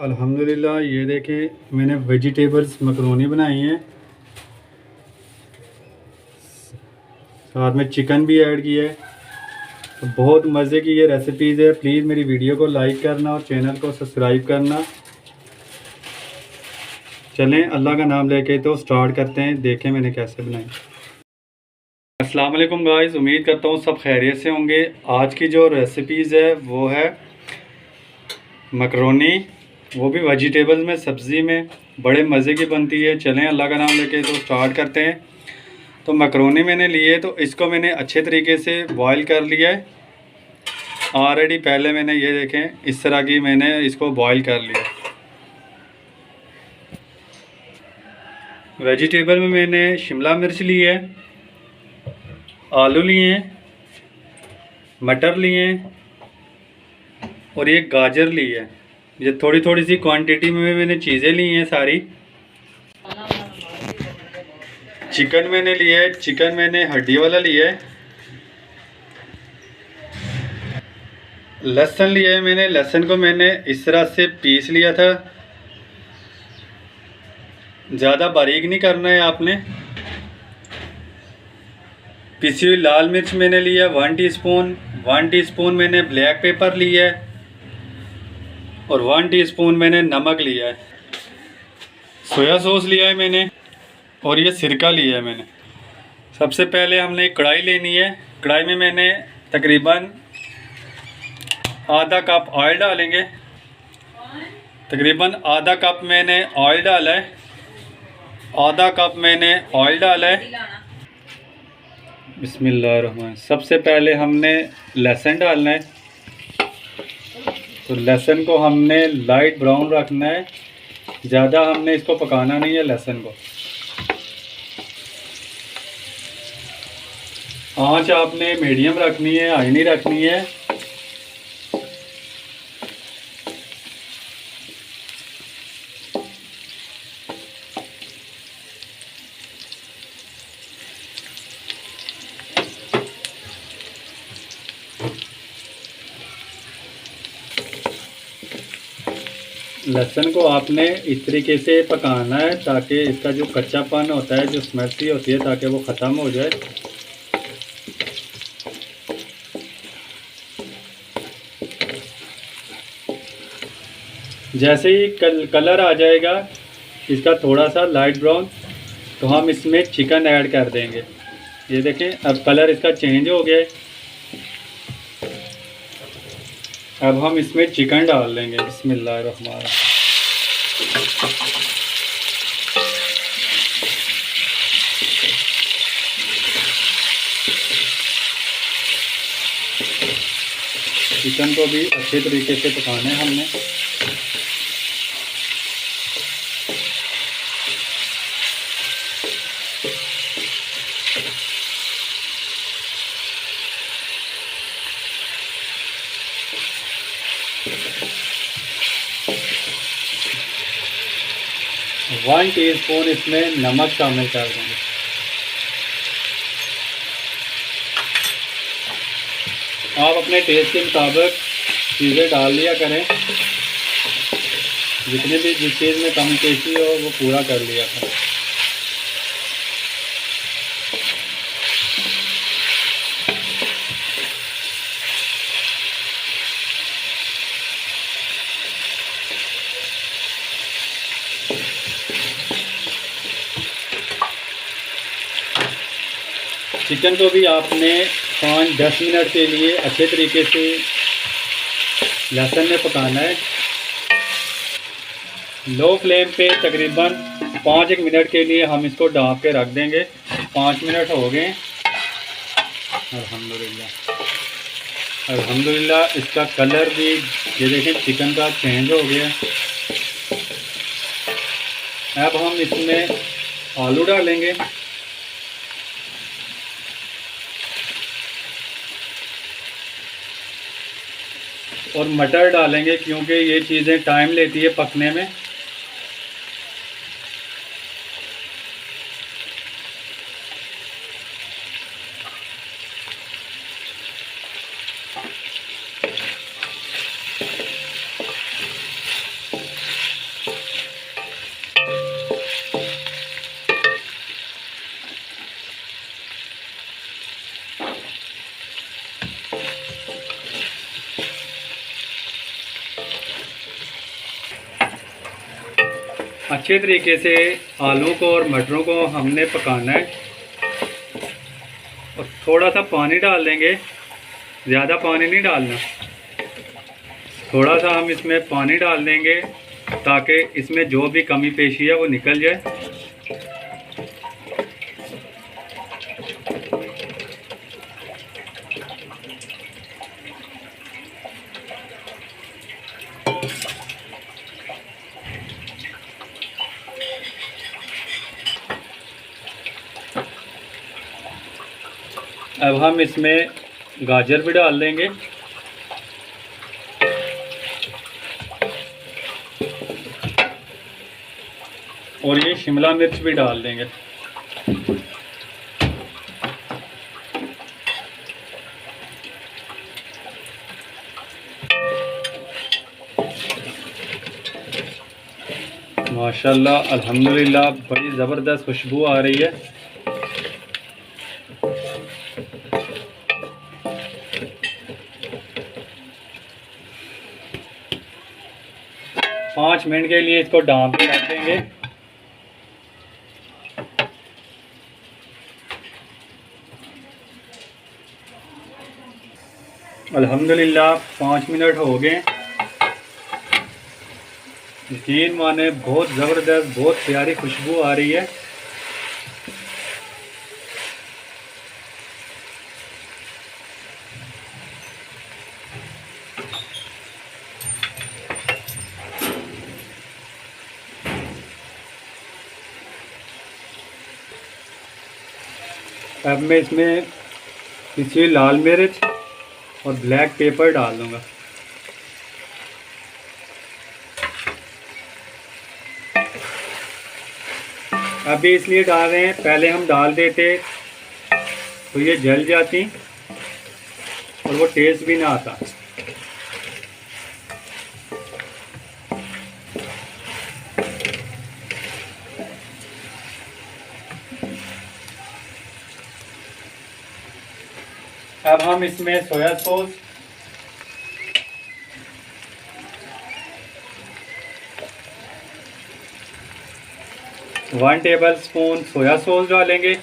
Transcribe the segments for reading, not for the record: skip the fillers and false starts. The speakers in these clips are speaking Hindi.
अल्हम्दुलिल्लाह ये देखें मैंने वेजिटेबल्स मकरोनी बनाई हैं, साथ में चिकन भी ऐड किया है। तो बहुत मज़े की ये रेसिपीज़ है। प्लीज़ मेरी वीडियो को लाइक करना और चैनल को सब्सक्राइब करना। चलें अल्लाह का नाम लेके तो स्टार्ट करते हैं। देखें मैंने कैसे बनाई। अस्सलाम वालेकुम गाइस, उम्मीद करता हूँ सब खैरियत से होंगे। आज की जो रेसिपीज़ है वो है मकरोनी, वो भी वेजिटेबल्स में, सब्ज़ी में, बड़े मज़े की बनती है। चलें अल्लाह का नाम लेके तो स्टार्ट करते हैं। तो मकरोनी मैंने लिए, तो इसको मैंने अच्छे तरीके से बॉईल कर लिया है ऑलरेडी। पहले मैंने ये देखें इस तरह की मैंने इसको बॉईल कर लिया। वेजिटेबल में मैंने शिमला मिर्च ली है, आलू लिए हैं, मटर लिए हैं और ये गाजर ली है। ये थोड़ी थोड़ी सी क्वांटिटी में मैंने चीज़ें ली हैं सारी। चिकन मैंने लिया है, चिकन मैंने हड्डी वाला लिया है। लहसुन लिया है मैंने, लहसुन को मैंने इस तरह से पीस लिया था। ज़्यादा बारीक नहीं करना है आपने। पिसी हुई लाल मिर्च मैंने लिया 1 टीस्पून। 1 टीस्पून मैंने ब्लैक पेपर लिया है और 1 टीस्पून मैंने नमक लिया है। सोया सॉस लिया है मैंने और ये सिरका लिया है मैंने। सबसे पहले हमने एक कढ़ाई लेनी है। कढ़ाई में मैंने तकरीबन आधा कप ऑयल डालेंगे। तकरीबन आधा कप मैंने ऑयल डाला है। आधा कप मैंने ऑयल डाला है। बिस्मिल्लाहिर्रहमान। सबसे पहले हमने लहसुन डालना है। तो लहसुन को हमने लाइट ब्राउन रखना है, ज़्यादा हमने इसको पकाना नहीं है लहसुन को। आंच आपने मीडियम रखनी है, हाई नहीं रखनी है। लहसुन को आपने इस तरीके से पकाना है ताकि इसका जो कच्चापन होता है, जो स्मेल सी होती है, ताकि वो ख़त्म हो जाए। जैसे ही कलर आ जाएगा इसका थोड़ा सा लाइट ब्राउन, तो हम इसमें चिकन ऐड कर देंगे। ये देखें अब कलर इसका चेंज हो गया है। अब हम इसमें चिकन डाल देंगे। बिस्मिल्लाहिर्रहमानिर्रहीम। चिकन को भी अच्छे तरीके से पकाना है हमने। वन टीस्पून इसमें नमक शामिल कर देंगे। आप अपने टेस्ट के मुताबिक चीज़ें डाल लिया करें। जितने भी जिस चीज़ में कमी पेशी हो वो पूरा कर लिया करें। चिकन को भी आपने 5-10 मिनट के लिए अच्छे तरीके से लहसुन में पकाना है। लो फ्लेम पे तकरीबन 5-1 मिनट के लिए हम इसको ढक के रख देंगे। 5 मिनट हो गए। अल्हम्दुलिल्लाह अल्हम्दुलिल्लाह इसका कलर भी ये देखें चिकन का चेंज हो गया। अब हम इसमें आलू डालेंगे। और मटर डालेंगे क्योंकि ये चीज़ें टाइम लेती है पकने में। अच्छे तरीके से आलू को और मटरों को हमने पकाना है। और थोड़ा सा पानी डाल देंगे, ज़्यादा पानी नहीं डालना, थोड़ा सा हम इसमें पानी डाल देंगे ताकि इसमें जो भी कमी पेशी है वो निकल जाए। अब हम इसमें गाजर भी डाल देंगे और ये शिमला मिर्च भी डाल देंगे। माशाल्लाह अल्हम्दुलिल्लाह बड़ी ज़बरदस्त खुशबू आ रही है। पाँच मिनट के लिए इसको ढाँप के रख देंगे। अल्हम्दुलिल्लाह 5 मिनट हो गए। यकीन माने बहुत ज़बरदस्त, बहुत प्यारी खुशबू आ रही है। अब मैं इसमें पिसी लाल मिर्च और ब्लैक पेपर डाल दूँगा। अभी इसलिए डाल रहे हैं, पहले हम डाल देते तो ये जल जाती और वो टेस्ट भी ना आता। अब हम इसमें soya sauce, one table spoon soya sauce डालेंगे।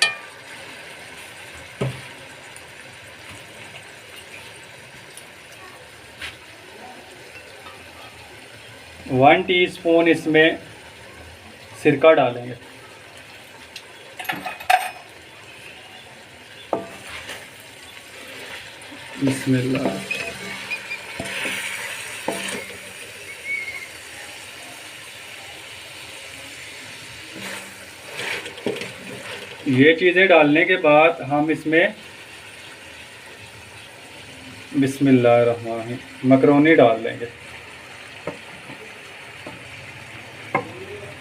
वन टीस्पून इसमें सिरका डालेंगे। बिस्मिल्लाह। ये चीज़ें डालने के बाद हम इसमें बिस्मिल्लाहिर्रहमानिर्रहीम मकरोनी डाल देंगे,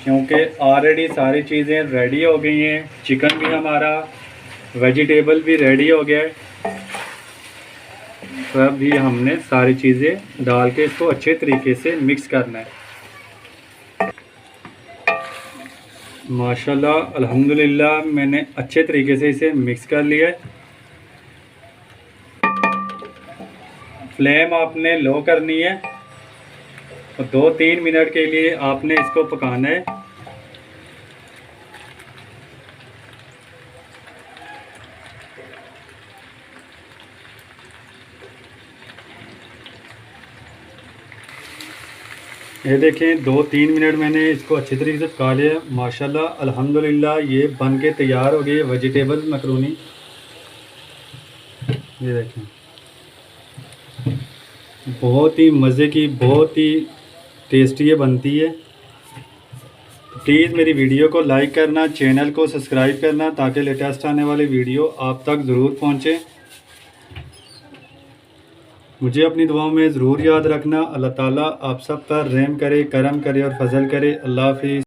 क्योंकि ऑलरेडी सारी चीज़ें रेडी हो गई हैं। चिकन भी हमारा, वेजिटेबल भी रेडी हो गया है। तो अभी हमने सारी चीज़ें डाल के इसको अच्छे तरीके से मिक्स करना है। माशाल्लाह अल्हम्दुलिल्लाह मैंने अच्छे तरीके से इसे मिक्स कर लिया है। फ्लेम आपने लो करनी है और 2-3 मिनट के लिए आपने इसको पकाना है। ये देखें 2-3 मिनट मैंने इसको अच्छे तरीके से पका लिया। माशाल्लाह अल्हम्दुलिल्लाह ये बन के तैयार हो गई वेजिटेबल मकरूनी। ये देखें बहुत ही मज़े की, बहुत ही टेस्टी ये बनती है। प्लीज़ मेरी वीडियो को लाइक करना, चैनल को सब्सक्राइब करना ताकि लेटेस्ट आने वाली वीडियो आप तक ज़रूर पहुँचे। मुझे अपनी दुआओं में ज़रूर याद रखना। अल्लाह ताला आप सब पर रहम करे, करम करे और फजल करे। अल्लाह हाफ़िज़।